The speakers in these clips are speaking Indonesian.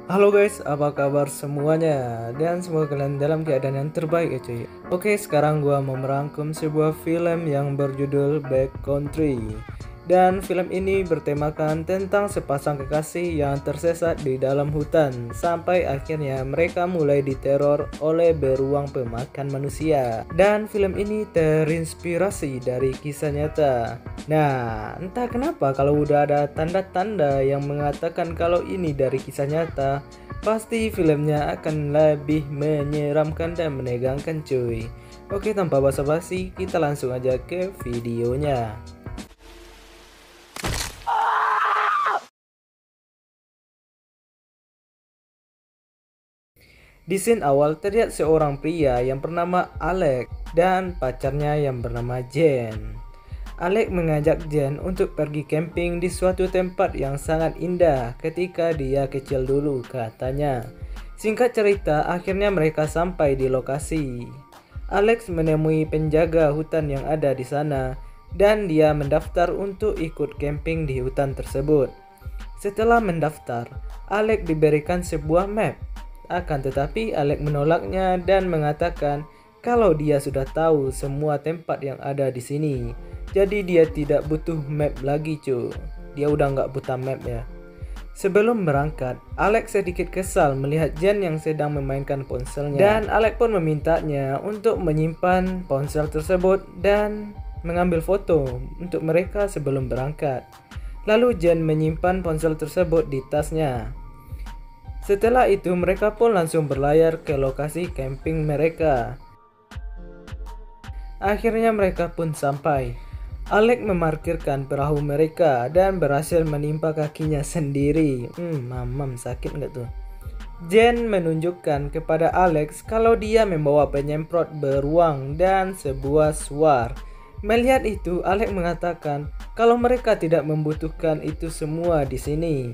Halo guys, apa kabar semuanya? Dan semoga kalian dalam keadaan yang terbaik ya cuy. Oke, sekarang gua mau merangkum sebuah film yang berjudul Back Country. Dan film ini bertemakan tentang sepasang kekasih yang tersesat di dalam hutan sampai akhirnya mereka mulai diteror oleh beruang pemakan manusia. Dan film ini terinspirasi dari kisah nyata. Nah, entah kenapa kalau udah ada tanda-tanda yang mengatakan kalau ini dari kisah nyata, pasti filmnya akan lebih menyeramkan dan menegangkan cuy. Oke, tanpa basa-basi, kita langsung aja ke videonya. Di scene awal terlihat seorang pria yang bernama Alex dan pacarnya yang bernama Jen. Alex mengajak Jen untuk pergi camping di suatu tempat yang sangat indah ketika dia kecil dulu katanya. Singkat cerita, akhirnya mereka sampai di lokasi. Alex menemui penjaga hutan yang ada di sana dan dia mendaftar untuk ikut camping di hutan tersebut. Setelah mendaftar, Alex diberikan sebuah map. Akan tetapi Alex menolaknya dan mengatakan kalau dia sudah tahu semua tempat yang ada di sini. Jadi dia tidak butuh map lagi cuy. Dia udah nggak buta map ya. Sebelum berangkat, Alex sedikit kesal melihat Jen yang sedang memainkan ponselnya. Dan Alex pun memintanya untuk menyimpan ponsel tersebut dan mengambil foto untuk mereka sebelum berangkat. Lalu Jen menyimpan ponsel tersebut di tasnya. Setelah itu mereka pun langsung berlayar ke lokasi camping mereka. Akhirnya mereka pun sampai. Alex memarkirkan perahu mereka dan berhasil menimpa kakinya sendiri. Mamam sakit nggak tuh? Jen menunjukkan kepada Alex kalau dia membawa penyemprot beruang dan sebuah suar. Melihat itu, Alex mengatakan kalau mereka tidak membutuhkan itu semua di sini.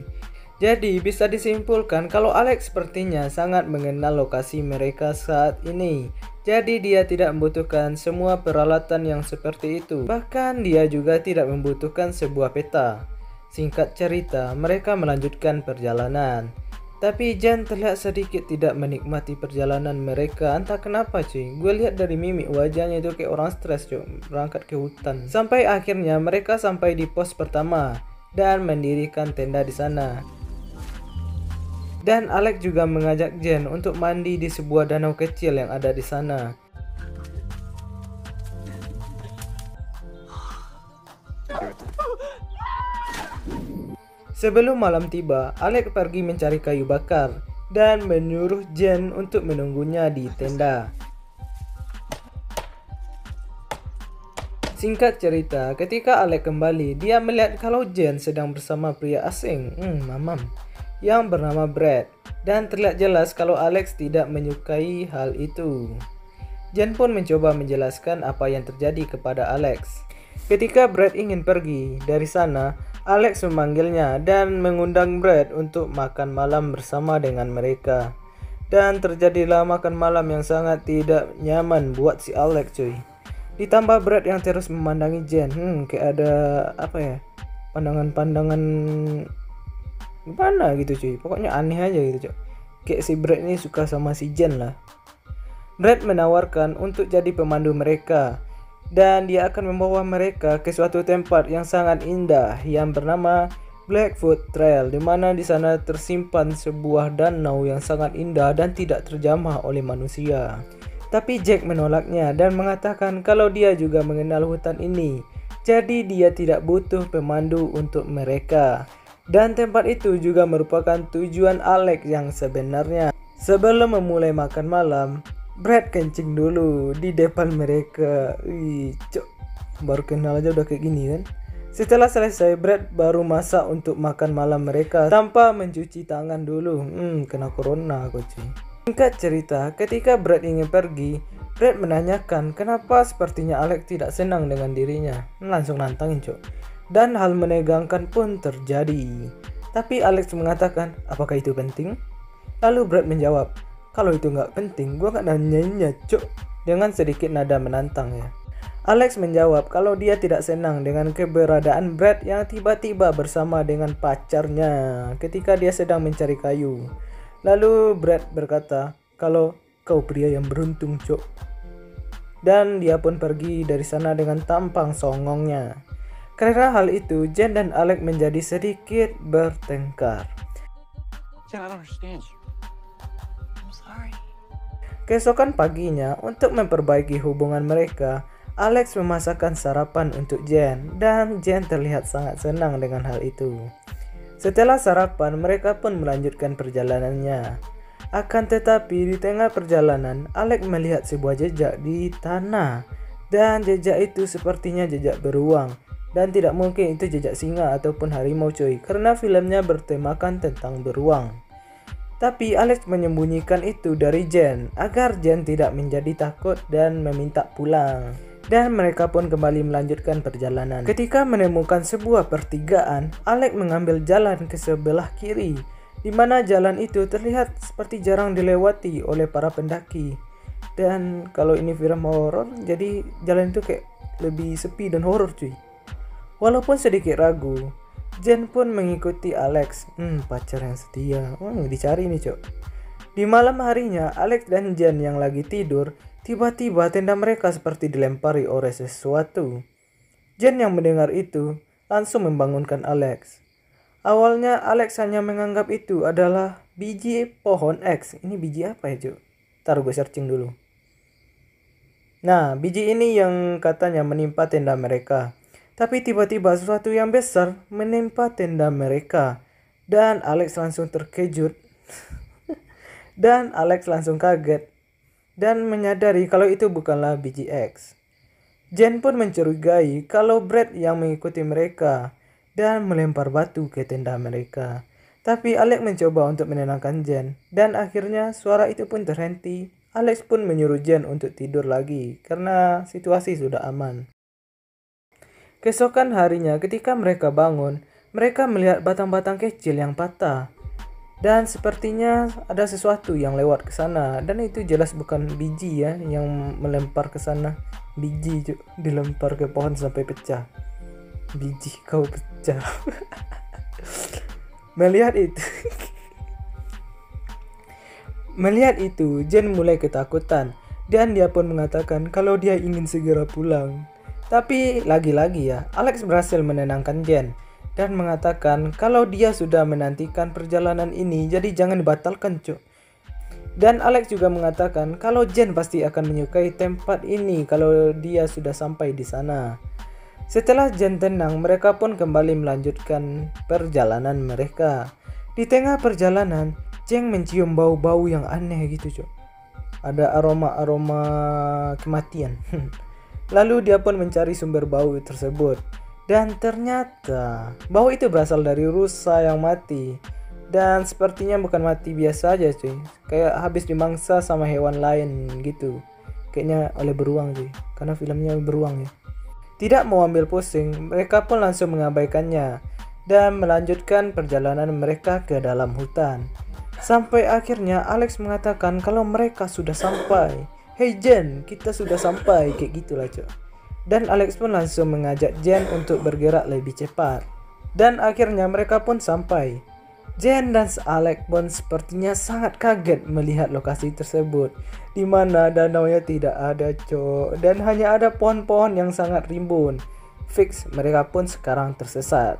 Jadi bisa disimpulkan kalau Alex sepertinya sangat mengenal lokasi mereka saat ini. Jadi dia tidak membutuhkan semua peralatan yang seperti itu. Bahkan dia juga tidak membutuhkan sebuah peta. Singkat cerita, mereka melanjutkan perjalanan. Tapi Jen terlihat sedikit tidak menikmati perjalanan mereka. Entah kenapa cuy. Gue lihat dari mimik wajahnya itu kayak orang stres cuy. Berangkat ke hutan. Sampai akhirnya mereka sampai di pos pertama dan mendirikan tenda di sana. Dan Alex juga mengajak Jen untuk mandi di sebuah danau kecil yang ada di sana. Sebelum malam tiba, Alex pergi mencari kayu bakar dan menyuruh Jen untuk menunggunya di tenda. Singkat cerita, ketika Alex kembali, dia melihat kalau Jen sedang bersama pria asing, mamam, yang bernama Brad. Dan terlihat jelas kalau Alex tidak menyukai hal itu. Jen pun mencoba menjelaskan apa yang terjadi kepada Alex. Ketika Brad ingin pergi dari sana, Alex memanggilnya dan mengundang Brad untuk makan malam bersama dengan mereka. Dan terjadilah makan malam yang sangat tidak nyaman buat si Alex cuy. Ditambah Brad yang terus memandangi Jen, kayak ada apa ya, pandangan-pandangan gimana gitu cuy. Pokoknya aneh aja gitu cuy. Kayak si Brad ini suka sama si Jen lah. Brad menawarkan untuk jadi pemandu mereka. Dan dia akan membawa mereka ke suatu tempat yang sangat indah yang bernama Blackfoot Trail, di mana di sana tersimpan sebuah danau yang sangat indah dan tidak terjamah oleh manusia. Tapi Jack menolaknya dan mengatakan kalau dia juga mengenal hutan ini. Jadi dia tidak butuh pemandu untuk mereka. Dan tempat itu juga merupakan tujuan Alex yang sebenarnya. Sebelum memulai makan malam, Brad kencing dulu di depan mereka. Baru kenal aja udah kayak gini kan. Setelah selesai, Brad baru masak untuk makan malam mereka tanpa mencuci tangan dulu. Kena corona aku cuy. Singkat cerita, ketika Brad ingin pergi, Brad menanyakan kenapa sepertinya Alex tidak senang dengan dirinya. Langsung nantangin cuy. Dan hal menegangkan pun terjadi. Tapi Alex mengatakan, apakah itu penting? Lalu Brad menjawab, kalau itu nggak penting, gue nggak nanyanya cuk. Dengan sedikit nada menantang ya. Alex menjawab kalau dia tidak senang dengan keberadaan Brad yang tiba-tiba bersama dengan pacarnya ketika dia sedang mencari kayu. Lalu Brad berkata, kalau kau pria yang beruntung, Cok. Dan dia pun pergi dari sana dengan tampang songongnya. Karena hal itu, Jen dan Alex menjadi sedikit bertengkar. Jen, I don't understand you. I'm sorry. Keesokan paginya, untuk memperbaiki hubungan mereka, Alex memasakkan sarapan untuk Jen dan Jen terlihat sangat senang dengan hal itu. Setelah sarapan, mereka pun melanjutkan perjalanannya. Akan tetapi di tengah perjalanan, Alex melihat sebuah jejak di tanah. Dan jejak itu sepertinya jejak beruang. Dan tidak mungkin itu jejak singa ataupun harimau cuy, karena filmnya bertemakan tentang beruang. Tapi Alex menyembunyikan itu dari Jen, agar Jen tidak menjadi takut dan meminta pulang. Dan mereka pun kembali melanjutkan perjalanan. Ketika menemukan sebuah pertigaan, Alex mengambil jalan ke sebelah kiri, di mana jalan itu terlihat seperti jarang dilewati oleh para pendaki. Dan kalau ini film horor, jadi jalan itu kayak lebih sepi dan horor cuy. Walaupun sedikit ragu, Jen pun mengikuti Alex. Pacar yang setia. Dicari nih, Cok. Di malam harinya, Alex dan Jen yang lagi tidur, tiba-tiba tenda mereka seperti dilempari oleh sesuatu. Jen yang mendengar itu langsung membangunkan Alex. Awalnya Alex hanya menganggap itu adalah biji pohon X. Ini biji apa ya, Cok? Ntar gue searching dulu. Nah, biji ini yang katanya menimpa tenda mereka. Tapi tiba-tiba sesuatu yang besar menimpa tenda mereka. Dan Alex langsung terkejut. Dan Alex langsung kaget. Dan menyadari kalau itu bukanlah biji X. Jen pun mencurigai kalau Brad yang mengikuti mereka. Dan melempar batu ke tenda mereka. Tapi Alex mencoba untuk menenangkan Jen. Dan akhirnya suara itu pun terhenti. Alex pun menyuruh Jen untuk tidur lagi. Karena situasi sudah aman. Keesokan harinya ketika mereka bangun, mereka melihat batang-batang kecil yang patah. Dan sepertinya ada sesuatu yang lewat ke sana. Dan itu jelas bukan biji ya yang melempar ke sana. Biji dilempar ke pohon sampai pecah. Biji kau pecah. Melihat itu, Jen mulai ketakutan. Dan dia pun mengatakan kalau dia ingin segera pulang. Tapi lagi-lagi ya, Alex berhasil menenangkan Jen. Dan mengatakan kalau dia sudah menantikan perjalanan ini, jadi jangan dibatalkan, Cuk. Dan Alex juga mengatakan kalau Jen pasti akan menyukai tempat ini kalau dia sudah sampai di sana. Setelah Jen tenang, mereka pun kembali melanjutkan perjalanan mereka. Di tengah perjalanan, Jen mencium bau-bau yang aneh gitu, Cuk. Ada aroma-aroma kematian. Lalu dia pun mencari sumber bau tersebut. Dan ternyata bau itu berasal dari rusa yang mati. Dan sepertinya bukan mati biasa aja cuy. Kayak habis dimangsa sama hewan lain gitu. Kayaknya oleh beruang cuy. Karena filmnya beruang ya. Tidak mau ambil pusing, mereka pun langsung mengabaikannya. Dan melanjutkan perjalanan mereka ke dalam hutan. Sampai akhirnya Alex mengatakan kalau mereka sudah sampai. Hey Jen, kita sudah sampai. Kayak gitulah cuy. Dan Alex pun langsung mengajak Jen untuk bergerak lebih cepat. Dan akhirnya mereka pun sampai. Jen dan Alex pun sepertinya sangat kaget melihat lokasi tersebut, di mana danaunya tidak ada cok, dan hanya ada pohon-pohon yang sangat rimbun. Fix mereka pun sekarang tersesat.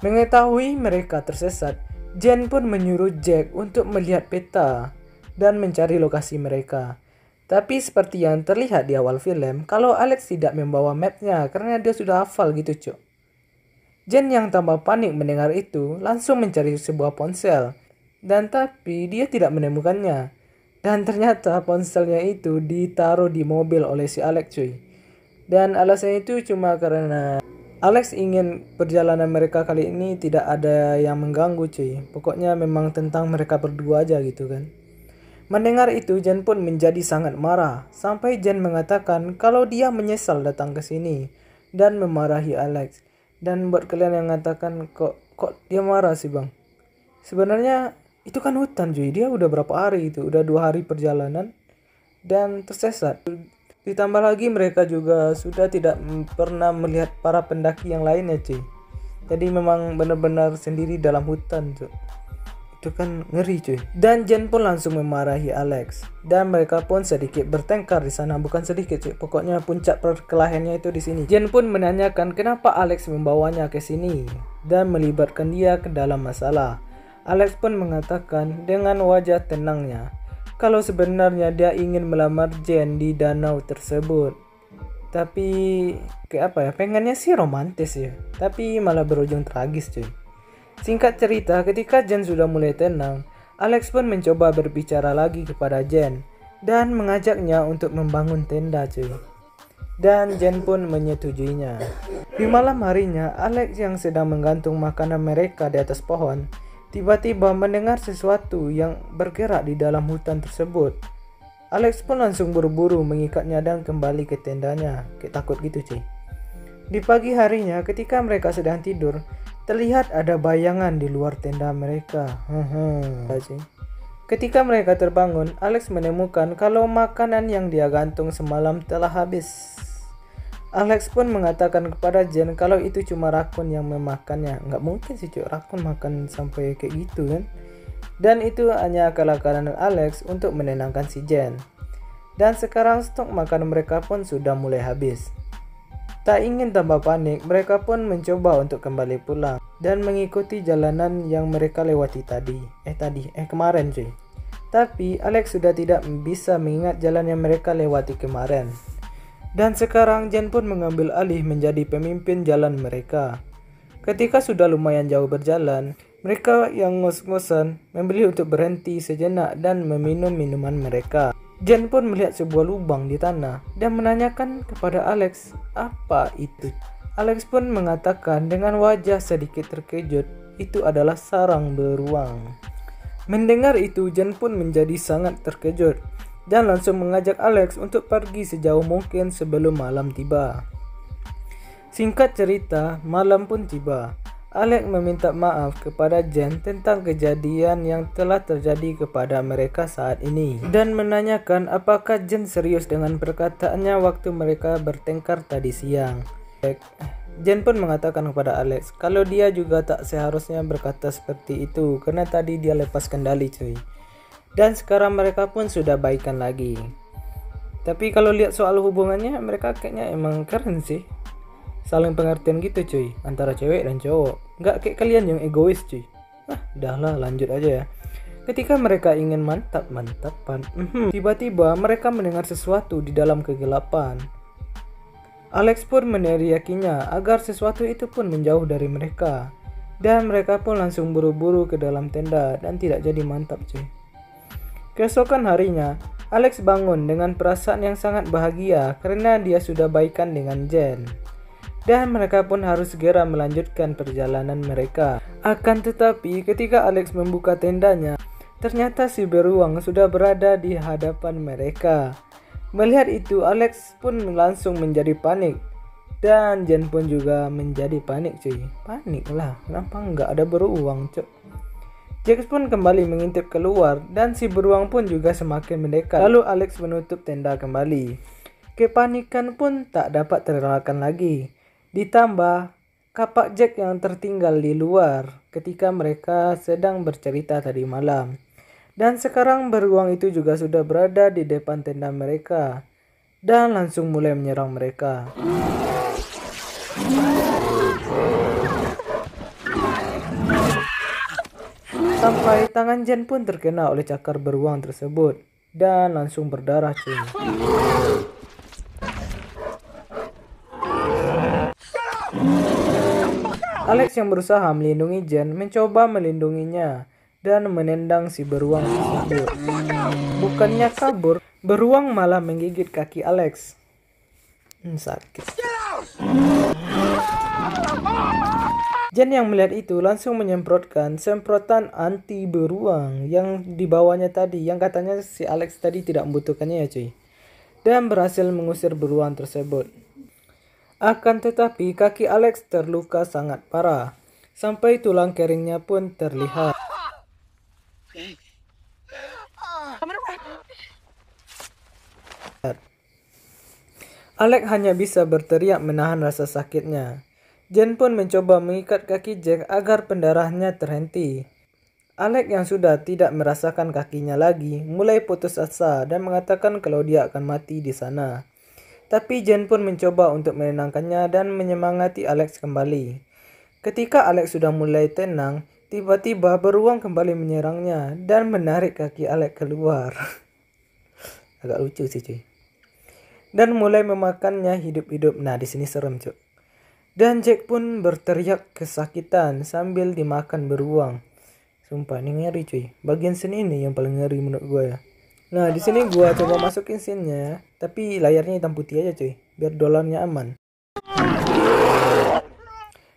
Mengetahui mereka tersesat, Jen pun menyuruh Jack untuk melihat peta dan mencari lokasi mereka. Tapi seperti yang terlihat di awal film, kalau Alex tidak membawa mapnya karena dia sudah hafal gitu cok. Jen yang tambah panik mendengar itu langsung mencari sebuah ponsel. Dan tapi dia tidak menemukannya. Dan ternyata ponselnya itu ditaruh di mobil oleh si Alex cuy. Dan alasannya itu cuma karena Alex ingin perjalanan mereka kali ini tidak ada yang mengganggu cuy. Pokoknya memang tentang mereka berdua aja gitu kan. Mendengar itu Jen pun menjadi sangat marah. Sampai Jen mengatakan kalau dia menyesal datang ke sini. Dan memarahi Alex. Dan buat kalian yang mengatakan kok dia marah sih bang. Sebenarnya itu kan hutan cuy. Dia udah berapa hari itu. Udah 2 hari perjalanan. Dan tersesat. Ditambah lagi mereka juga sudah tidak pernah melihat para pendaki yang lainnya cuy. Jadi memang benar-benar sendiri dalam hutan cuy. Itu kan ngeri cuy. Dan Jen pun langsung memarahi Alex. Dan mereka pun sedikit bertengkar di sana, bukan sedikit cuy. Pokoknya puncak perkelahiannya itu di sini. Jen pun menanyakan kenapa Alex membawanya ke sini dan melibatkan dia ke dalam masalah. Alex pun mengatakan dengan wajah tenangnya kalau sebenarnya dia ingin melamar Jen di danau tersebut. Tapi pengennya sih romantis ya. Tapi malah berujung tragis cuy. Singkat cerita, ketika Jen sudah mulai tenang, Alex pun mencoba berbicara lagi kepada Jen dan mengajaknya untuk membangun tenda cuy. Dan Jen pun menyetujuinya. Di malam harinya, Alex yang sedang menggantung makanan mereka di atas pohon, tiba-tiba mendengar sesuatu yang bergerak di dalam hutan tersebut. Alex pun langsung buru-buru mengikatnya dan kembali ke tendanya. Kayak takut gitu cuy. Di pagi harinya, ketika mereka sedang tidur, terlihat ada bayangan di luar tenda mereka. Ketika mereka terbangun, Alex menemukan kalau makanan yang dia gantung semalam telah habis. Alex pun mengatakan kepada Jen kalau itu cuma rakun yang memakannya. Nggak mungkin sih cuy, rakun makan sampai kayak gitu kan. Dan itu hanya akal-akalan Alex untuk menenangkan si Jen. Dan sekarang stok makanan mereka pun sudah mulai habis. Tak ingin tambah panik, mereka pun mencoba untuk kembali pulang dan mengikuti jalanan yang mereka lewati kemarin cuy. Tapi Alex sudah tidak bisa mengingat jalan yang mereka lewati kemarin. Dan sekarang Jen pun mengambil alih menjadi pemimpin jalan mereka. Ketika sudah lumayan jauh berjalan, mereka yang ngos-ngosan memilih untuk berhenti sejenak dan meminum minuman mereka. Jen pun melihat sebuah lubang di tanah dan menanyakan kepada Alex apa itu. Alex pun mengatakan dengan wajah sedikit terkejut, itu adalah sarang beruang. Mendengar itu, Jen pun menjadi sangat terkejut dan langsung mengajak Alex untuk pergi sejauh mungkin sebelum malam tiba. Singkat cerita, malam pun tiba. Alex meminta maaf kepada Jen tentang kejadian yang telah terjadi kepada mereka saat ini dan menanyakan apakah Jen serius dengan perkataannya waktu mereka bertengkar tadi siang. Jen pun mengatakan kepada Alex kalau dia juga tak seharusnya berkata seperti itu karena tadi dia lepas kendali cuy. Dan sekarang mereka pun sudah baikan lagi. Tapi kalau lihat soal hubungannya, mereka kayaknya emang keren sih. Saling pengertian gitu cuy, antara cewek dan cowok. Nggak kayak kalian yang egois cuy. Udahlah lanjut aja ya. Ketika mereka ingin mantap-mantapan, tiba-tiba mereka mendengar sesuatu di dalam kegelapan. Alex pun meneriakinya agar sesuatu itu pun menjauh dari mereka. Dan mereka pun langsung buru-buru ke dalam tenda dan tidak jadi mantap cuy. Keesokan harinya, Alex bangun dengan perasaan yang sangat bahagia karena dia sudah baikan dengan Jen. Dan mereka pun harus segera melanjutkan perjalanan mereka. Akan tetapi ketika Alex membuka tendanya, ternyata si beruang sudah berada di hadapan mereka. Melihat itu, Alex pun langsung menjadi panik. Dan Jen pun juga menjadi panik cuy. Panik lah, kenapa nggak ada beruang cuy. Jax pun kembali mengintip keluar dan si beruang pun juga semakin mendekat. Lalu Alex menutup tenda kembali. Kepanikan pun tak dapat terelakkan lagi. Ditambah kapak Jack yang tertinggal di luar ketika mereka sedang bercerita tadi malam. Dan sekarang beruang itu juga sudah berada di depan tenda mereka dan langsung mulai menyerang mereka. Sampai tangan Jen pun terkena oleh cakar beruang tersebut dan langsung berdarah cuy. Alex yang berusaha melindungi Jen mencoba melindunginya dan menendang si beruang tersebut. Bukannya kabur, beruang malah menggigit kaki Alex. Sakit. Jen yang melihat itu langsung menyemprotkan semprotan anti beruang yang dibawanya tadi, yang katanya si Alex tadi tidak membutuhkannya ya cuy. Dan berhasil mengusir beruang tersebut. Akan tetapi kaki Alex terluka sangat parah, sampai tulang keringnya pun terlihat. Alex hanya bisa berteriak menahan rasa sakitnya. Jen pun mencoba mengikat kaki Jack agar pendarahannya terhenti. Alex yang sudah tidak merasakan kakinya lagi mulai putus asa dan mengatakan kalau dia akan mati di sana. Tapi Jen pun mencoba untuk menenangkannya dan menyemangati Alex kembali. Ketika Alex sudah mulai tenang, tiba-tiba beruang kembali menyerangnya dan menarik kaki Alex keluar. Agak lucu sih cuy. Dan mulai memakannya hidup-hidup. Nah di sini serem cuy. Dan Jack pun berteriak kesakitan sambil dimakan beruang. Sumpah ini ngeri cuy. Bagian sini ini yang paling ngeri menurut gue ya. Nah di sini gue coba masukin scene-nya ya. Tapi layarnya hitam putih aja cuy. Biar downloadnya aman.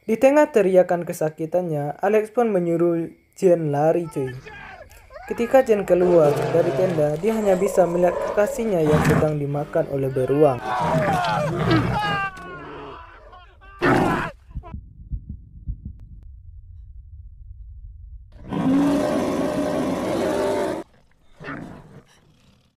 Di tengah teriakan kesakitannya, Alex pun menyuruh Jen lari cuy. Ketika Jen keluar dari tenda, dia hanya bisa melihat kekasihnya yang sedang dimakan oleh beruang.